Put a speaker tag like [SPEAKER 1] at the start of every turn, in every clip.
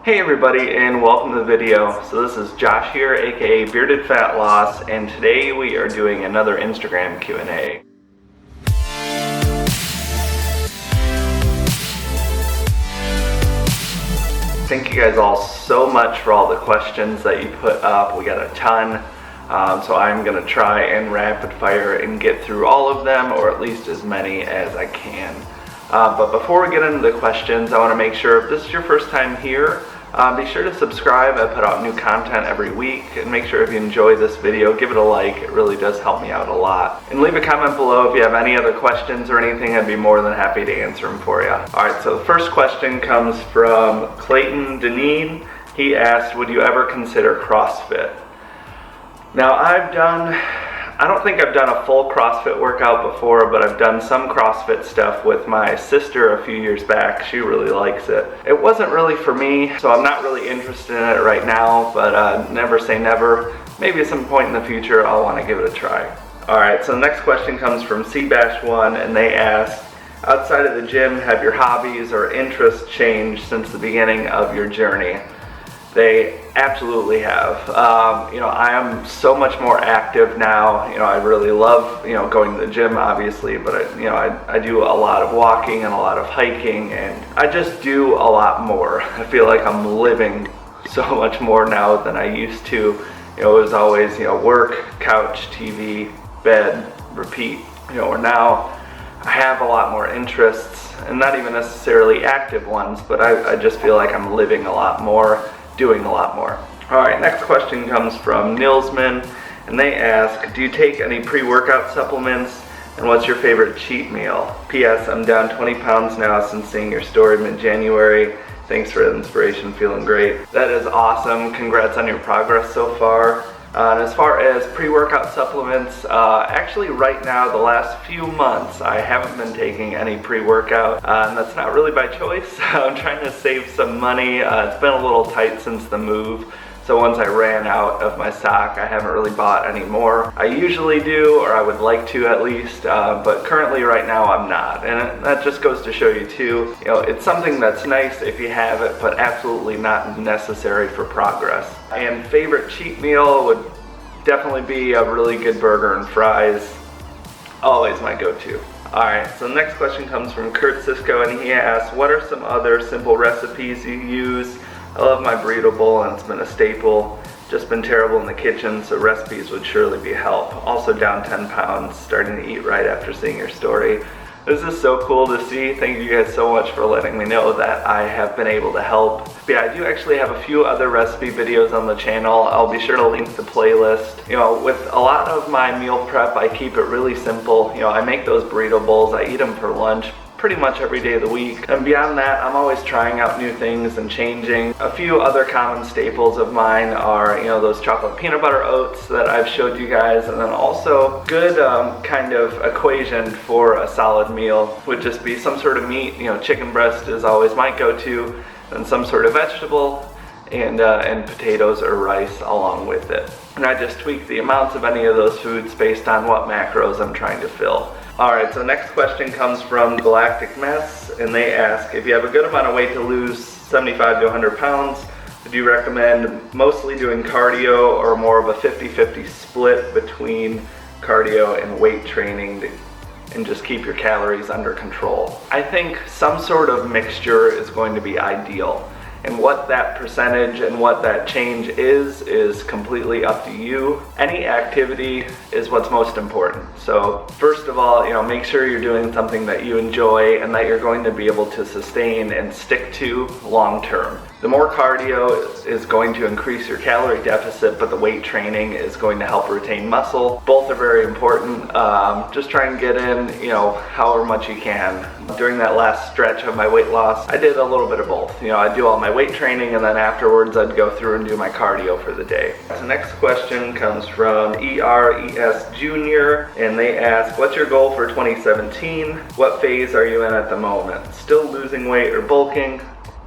[SPEAKER 1] Hey everybody, and welcome to the video. So this is Josh here, aka Bearded Fat Loss, and today we are doing another Instagram Q&A. Thank you guys all so much for all the questions that you put up. We got a ton, so I'm going to try and rapid fire and get through all of them, or at least as many as I can. But before we get into the questions, I want to make sure if this is your first time here, be sure to subscribe. I put out new content every week, and make sure if you enjoy this video, give it a like. It really does help me out a lot. And leave a comment below if you have any other questions or anything. I'd be more than happy to answer them for you. Alright, so the first question comes from Clayton Deneen. He asked, would you ever consider CrossFit? Now I don't think I've done a full CrossFit workout before, but I've done some CrossFit stuff with my sister a few years back. She really likes it. It wasn't really for me, so I'm not really interested in it right now, but never say never. Maybe at some point in the future I'll want to give it a try. Alright, so the next question comes from Seabash1, and they ask, outside of the gym, have your hobbies or interests changed since the beginning of your journey? They absolutely have. I am so much more active now. I really love, going to the gym, obviously, but I do a lot of walking and a lot of hiking, and I just do a lot more. I feel like I'm living so much more now than I used to. It was always, work, couch, TV, bed, repeat. Where now I have a lot more interests, and not even necessarily active ones, but I just feel like I'm living a lot more, doing a lot more. Alright, next question comes from Nilsman, and they ask, do you take any pre-workout supplements, and what's your favorite cheat meal? P.S. I'm down 20 pounds now since seeing your story mid-January. Thanks for the inspiration, feeling great. That is awesome. Congrats on your progress so far. And as far as pre-workout supplements, actually right now, the last few months, I haven't been taking any pre-workout, and that's not really by choice. I'm trying to save some money. It's been a little tight since the move, so once I ran out of my stock, I haven't really bought any more. I usually do, or I would like to at least, but currently right now I'm not, and that just goes to show you too, it's something that's nice if you have it, but absolutely not necessary for progress. And favorite cheat meal would definitely be a really good burger and fries. Always my go-to. Alright, so the next question comes from Kurt Cisco, and he asks, what are some other simple recipes you use? I love my burrito bowl, and it's been a staple. Just been terrible in the kitchen, so recipes would surely be a help. Also down 10 pounds, starting to eat right after seeing your story. This is so cool to see. Thank you guys so much for letting me know that I have been able to help. But yeah, I do actually have a few other recipe videos on the channel. I'll be sure to link the playlist. With a lot of my meal prep, I keep it really simple. I make those burrito bowls. I eat them for lunch pretty much every day of the week. And beyond that, I'm always trying out new things and changing. A few other common staples of mine are, those chocolate peanut butter oats that I've showed you guys, and then also good kind of equation for a solid meal would just be some sort of meat. Chicken breast is always my go-to, and some sort of vegetable, and potatoes or rice along with it. And I just tweak the amounts of any of those foods based on what macros I'm trying to fill. Alright, so next question comes from Galactic Mess, and they ask, if you have a good amount of weight to lose, 75 to 100 pounds, would you recommend mostly doing cardio or more of a 50-50 split between cardio and weight training and just keep your calories under control? I think some sort of mixture is going to be ideal. And what that percentage and what that change is completely up to you. Any activity is what's most important. So first of all, make sure you're doing something that you enjoy and that you're going to be able to sustain and stick to long term. The more cardio is going to increase your calorie deficit, but the weight training is going to help retain muscle. Both are very important. Just try and get in, however much you can. During that last stretch of my weight loss, I did a little bit of both. I'd do all my weight training, and then afterwards I'd go through and do my cardio for the day. The next question comes from ERES Jr., and they ask, what's your goal for 2017? What phase are you in at the moment? Still losing weight or bulking?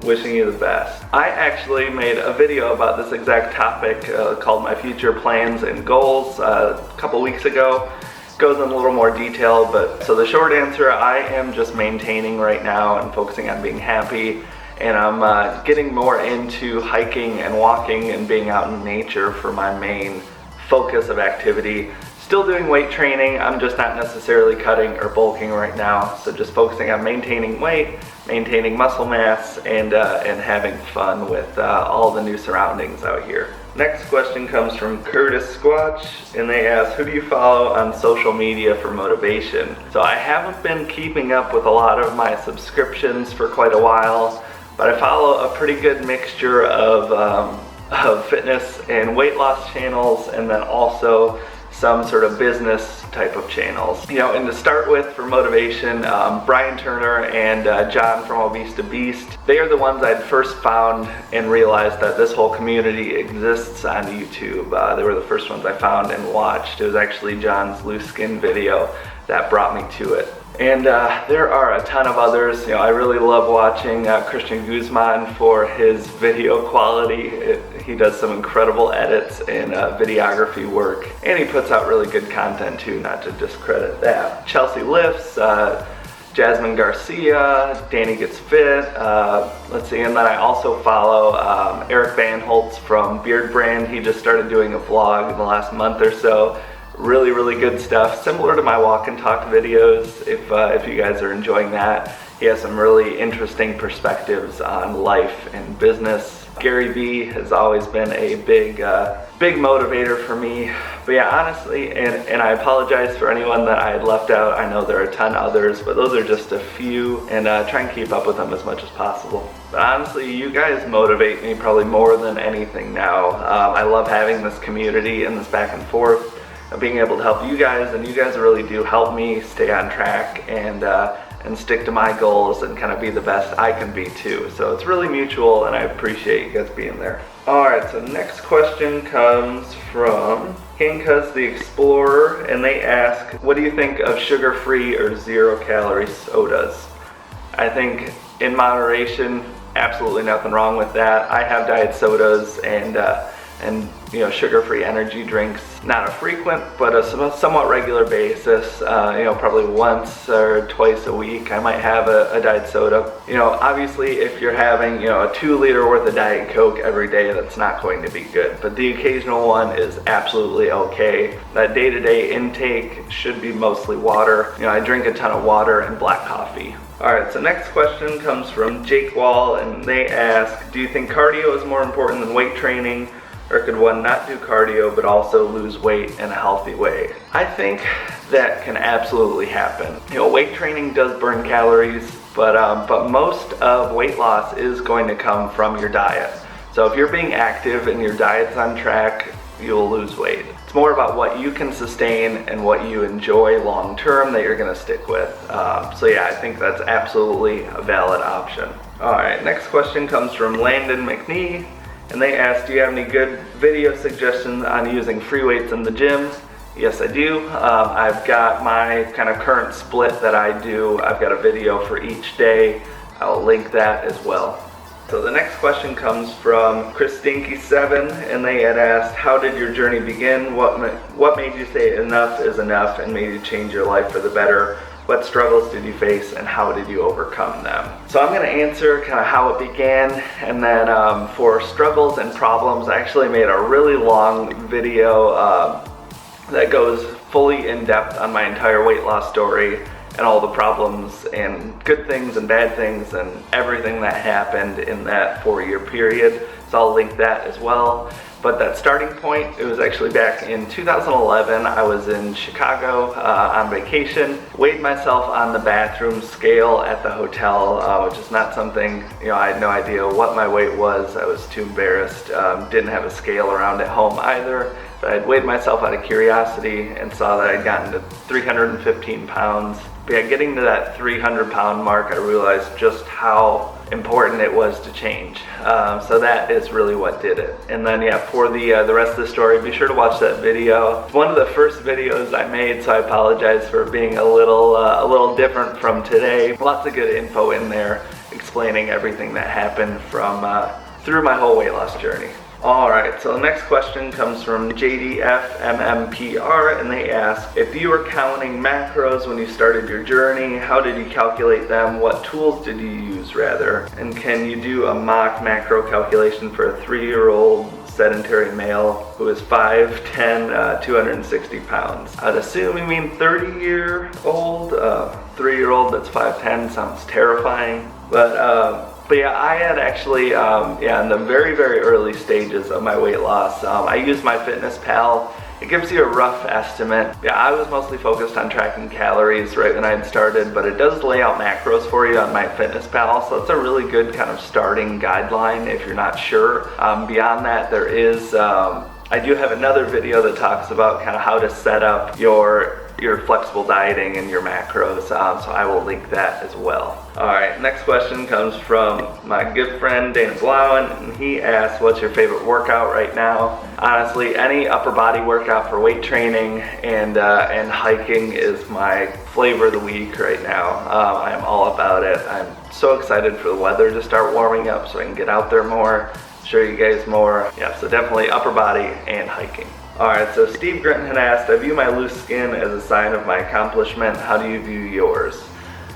[SPEAKER 1] Wishing you the best. I actually made a video about this exact topic called My Future Plans and Goals a couple weeks ago. Goes in a little more detail, but so the short answer, I am just maintaining right now and focusing on being happy and I'm getting more into hiking and walking and being out in nature for my main focus of activity. Still doing weight training, I'm just not necessarily cutting or bulking right now, so just focusing on maintaining weight, maintaining muscle mass, and having fun with all the new surroundings out here. Next question comes from Curtis Squatch, and they ask, who do you follow on social media for motivation? So I haven't been keeping up with a lot of my subscriptions for quite a while, but I follow a pretty good mixture of fitness and weight loss channels, and then also some sort of business type of channels. You know, and to start with for motivation, Brian Turner and John from Obese to Beast, they are the ones I'd first found and realized that this whole community exists on YouTube. They were the first ones I found and watched. It was actually John's loose skin video that brought me to it. And there are a ton of others. You know, I really love watching Christian Guzman for his video quality. He does some incredible edits and videography work, and he puts out really good content too, not to discredit that. Chelsea Lifts, Jasmine Garcia, Danny Gets Fit, let's see, and then I also follow Eric Van Holtz from Beard Brand. He just started doing a vlog in the last month or so. Really good stuff, similar to my walk and talk videos, if you guys are enjoying that. He has some really interesting perspectives on life and business. Gary Vee has always been a big motivator for me. But yeah, honestly, and I apologize for anyone that I had left out. I know there are a ton of others, but those are just a few, and try and keep up with them as much as possible. But honestly, you guys motivate me probably more than anything now. I love having this community and this back and forth, being able to help you guys, and you guys really do help me stay on track and stick to my goals and kind of be the best I can be too. So it's really mutual, and I appreciate you guys being there. Alright, so next question comes from Kinkaz the Explorer, and they ask, what do you think of sugar-free or zero-calorie sodas? I think in moderation, absolutely nothing wrong with that. I have diet sodas and you know, sugar-free energy drinks, not a frequent, but a somewhat regular basis. You know, probably once or twice a week, I might have a diet soda. You know, obviously, if you're having, you know, a 2-liter worth of Diet Coke every day, that's not going to be good. But the occasional one is absolutely okay. That day-to-day intake should be mostly water. You know, I drink a ton of water and black coffee. Alright, so next question comes from Jake Wall, and they ask, do you think cardio is more important than weight training? Or could one not do cardio but also lose weight in a healthy way? I think that can absolutely happen. You know, weight training does burn calories, but most of weight loss is going to come from your diet. So if you're being active and your diet's on track, you'll lose weight. It's more about what you can sustain and what you enjoy long term that you're gonna stick with. So yeah, I think that's absolutely a valid option. Alright, next question comes from Landon McNee. And they asked, do you have any good video suggestions on using free weights in the gym? Yes, I do. I've got my kind of current split that I do. I've got a video for each day. I'll link that as well. So the next question comes from Christinky7, and they had asked, how did your journey begin? What made you say enough is enough and made you change your life for the better? What struggles did you face and how did you overcome them? So I'm going to answer kind of how it began, and then for struggles and problems, I actually made a really long video that goes fully in depth on my entire weight loss story and all the problems and good things and bad things and everything that happened in that 4-year period. So I'll link that as well. But that starting point, it was actually back in 2011. I was in Chicago on vacation, weighed myself on the bathroom scale at the hotel, which is not something, you know, I had no idea what my weight was. I was too embarrassed. Didn't have a scale around at home either. But I'd weighed myself out of curiosity and saw that I'd gotten to 315 pounds. But yeah, getting to that 300-pound mark, I realized just how important it was to change. So that is really what did it. And then yeah, for the rest of the story, be sure to watch that video. It's one of the first videos I made, so I apologize for being a little different from today. Lots of good info in there explaining everything that happened from through my whole weight loss journey. Alright, so the next question comes from JDFMMPR, and they ask, if you were counting macros when you started your journey, how did you calculate them? What tools did you use, rather? And can you do a mock macro calculation for a 3-year-old sedentary male who is 5'10", 260 pounds? I'd assume you mean 30-year-old. 3-year-old that's 5'10" sounds terrifying. But yeah, I had actually, in the very, very early stages of my weight loss, I used MyFitnessPal. It gives you a rough estimate. Yeah, I was mostly focused on tracking calories right when I had started, but it does lay out macros for you on MyFitnessPal, so it's a really good kind of starting guideline if you're not sure. Beyond that, there is, I do have another video that talks about kind of how to set up your flexible dieting and your macros, so I will link that as well. Alright, next question comes from my good friend Dana Blauen, and he asks, what's your favorite workout right now? Honestly, any upper body workout for weight training and hiking is my flavor of the week right now. I am all about it. I'm so excited for the weather to start warming up so I can get out there more, show you guys more. Yeah, so definitely upper body and hiking. Alright, so Steve Grinton had asked, I view my loose skin as a sign of my accomplishment. How do you view yours?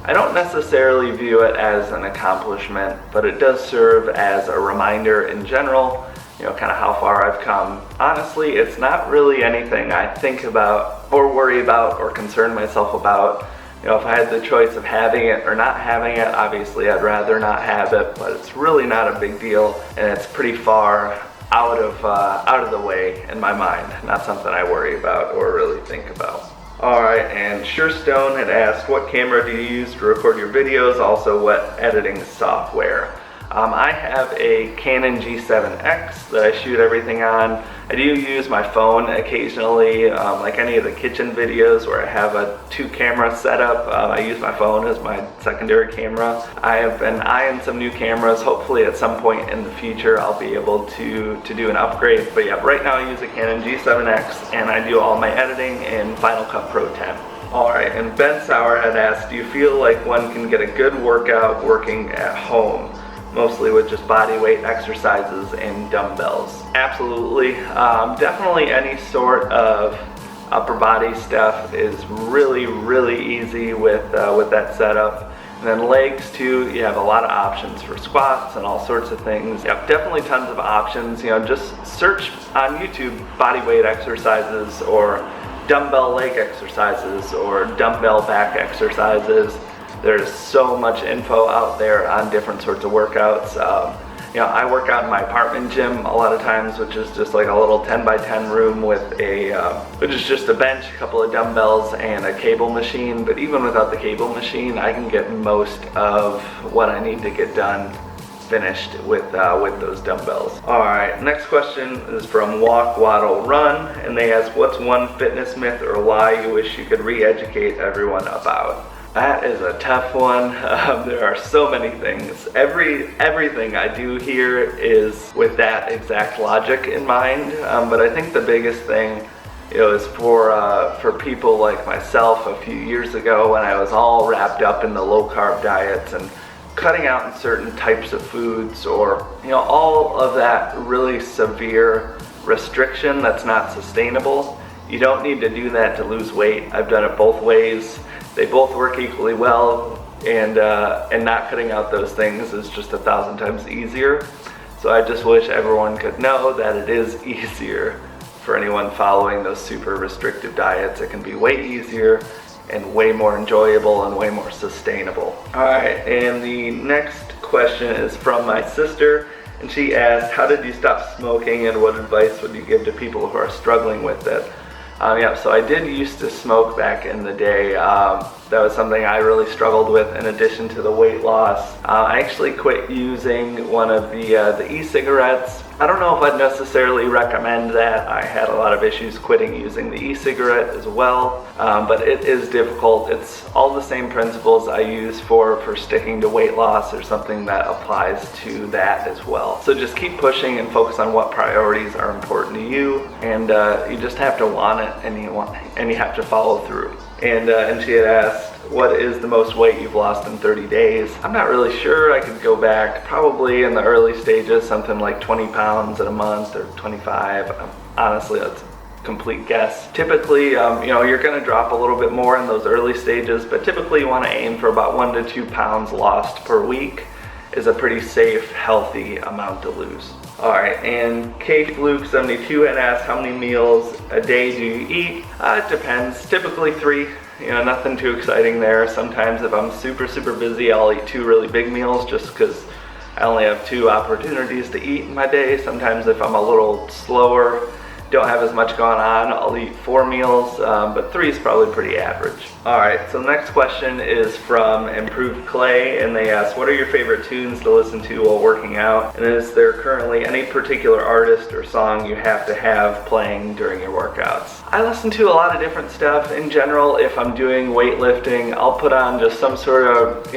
[SPEAKER 1] I don't necessarily view it as an accomplishment, but it does serve as a reminder in general, you know, kind of how far I've come. Honestly, it's not really anything I think about or worry about or concern myself about. You know, if I had the choice of having it or not having it, obviously I'd rather not have it, but it's really not a big deal, and it's pretty far out of the way in my mind. Not something I worry about or really think about. Alright, and Surestone had asked, what camera do you use to record your videos? Also, what editing software? I have a Canon G7X that I shoot everything on. I do use my phone occasionally, like any of the kitchen videos where I have a 2-camera setup. I use my phone as my secondary camera. I have been eyeing some new cameras. Hopefully at some point in the future I'll be able to do an upgrade. But yeah, right now I use a Canon G7X and I do all my editing in Final Cut Pro 10. Alright, and Ben Sauer had asked, do you feel like one can get a good workout working at home? Mostly with just body weight exercises and dumbbells. Absolutely. Definitely any sort of upper body stuff is really, really easy with that setup. And then legs too, you have a lot of options for squats and all sorts of things. Yep, definitely tons of options. You know, just search on YouTube body weight exercises or dumbbell leg exercises or dumbbell back exercises. There's so much info out there on different sorts of workouts. You know, I work out in my apartment gym a lot of times, which is just like a little 10x10 room with which is just a bench, a couple of dumbbells, and a cable machine. But even without the cable machine, I can get most of what I need to get done finished with those dumbbells. Alright, next question is from Walk, Waddle, Run, and they ask, what's one fitness myth or lie you wish you could re-educate everyone about? That is a tough one. There are so many things. Everything I do here is with that exact logic in mind. But I think the biggest thing, you know, is for people like myself a few years ago when I was all wrapped up in the low-carb diets and cutting out in certain types of foods, or you know, all of that really severe restriction that's not sustainable. You don't need to do that to lose weight. I've done it both ways. They both work equally well, and not cutting out those things is just 1,000 times easier. So I just wish everyone could know that it is easier for anyone following those super restrictive diets. It can be way easier and way more enjoyable and way more sustainable. Alright, and the next question is from my sister, and she asked, how did you stop smoking and what advice would you give to people who are struggling with it? Yeah, so I did used to smoke back in the day. That was something I really struggled with in addition to the weight loss. I actually quit using one of the e-cigarettes. I don't know if I'd necessarily recommend that. I had a lot of issues quitting using the e-cigarette as well, but it is difficult. It's all the same principles I use for sticking to weight loss or something that applies to that as well. So just keep pushing and focus on what priorities are important to you, and you just have to want it, and you have to follow through. And she had asked, what is the most weight you've lost in 30 days? I'm not really sure. I could go back probably in the early stages, something like 20 pounds in a month or 25. Honestly, that's a complete guess. Typically, you're gonna drop a little bit more in those early stages, but typically you wanna aim for about 1 to 2 pounds lost per week is a pretty safe, healthy amount to lose. All right, and KFluke72 had asked, how many meals a day do you eat? It depends, typically 3. Nothing too exciting there. Sometimes if I'm super busy, I'll eat 2 really big meals just because I only have 2 opportunities to eat in my day. Sometimes if I'm a little slower, don't have as much going on, I'll eat 4 meals, but 3 is probably pretty average. All right, so the next question is from Improved Clay, and they ask, what are your favorite tunes to listen to while working out? And is there currently any particular artist or song you have to have playing during your workouts? I listen to a lot of different stuff. In general, if I'm doing weightlifting, I'll put on just some sort of,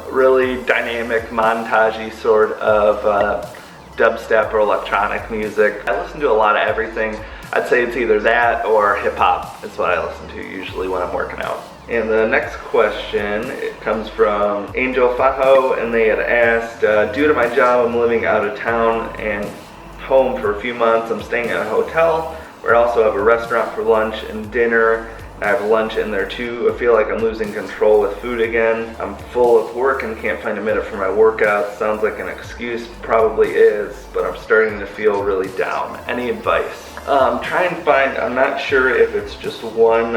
[SPEAKER 1] really dynamic, montagey sort of dubstep or electronic music. I listen to a lot of everything. I'd say it's either that or hip hop is what I listen to usually when I'm working out. And the next question, it comes from Angel Fajo, and they had asked, due to my job, I'm living out of town and home for a few months. I'm staying at a hotel where I also have a restaurant for lunch and dinner. I have lunch in there too. I feel like I'm losing control with food again. I'm full of work and can't find a minute for my workouts. Sounds like an excuse, probably is, but I'm starting to feel really down. Any advice? Try and find, I'm not sure if it's just one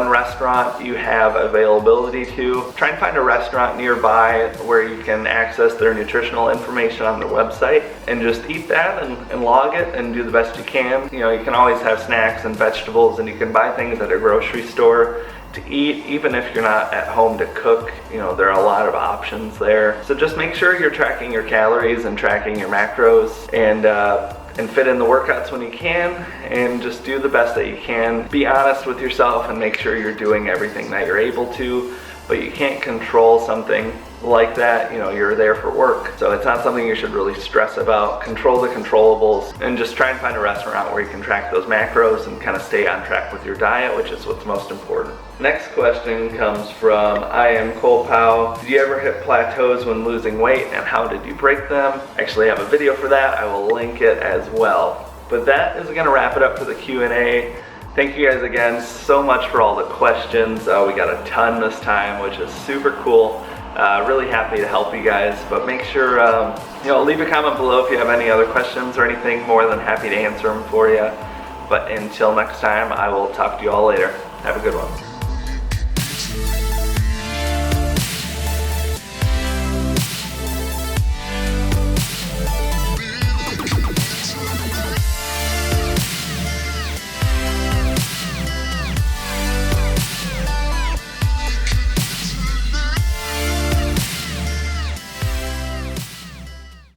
[SPEAKER 1] restaurant you have availability to. Try and find a restaurant nearby where you can access their nutritional information on their website and just eat that and log it and do the best you can. You can always have snacks and vegetables, and you can buy things at a grocery store to eat, even if you're not at home to cook. There are a lot of options there. So just make sure you're tracking your calories and tracking your macros, and fit in the workouts when you can, and just do the best that you can. Be honest with yourself and make sure you're doing everything that you're able to, but you can't control something like that. You're there for work, so it's not something you should really stress about. Control the controllables and just try and find a restaurant where you can track those macros and kind of stay on track with your diet, which is what's most important. Next question comes from I am Cole Powell. Did you ever hit plateaus when losing weight, and how did you break them? I actually have a video for that. I will link it as well. But that is going to wrap it up for the Q&A. Thank you guys again so much for all the questions. We got a ton this time, which is super cool. Really happy to help you guys, but make sure, leave a comment below if you have any other questions or anything. More than happy to answer them for you. But until next time, I will talk to you all later. Have a good one.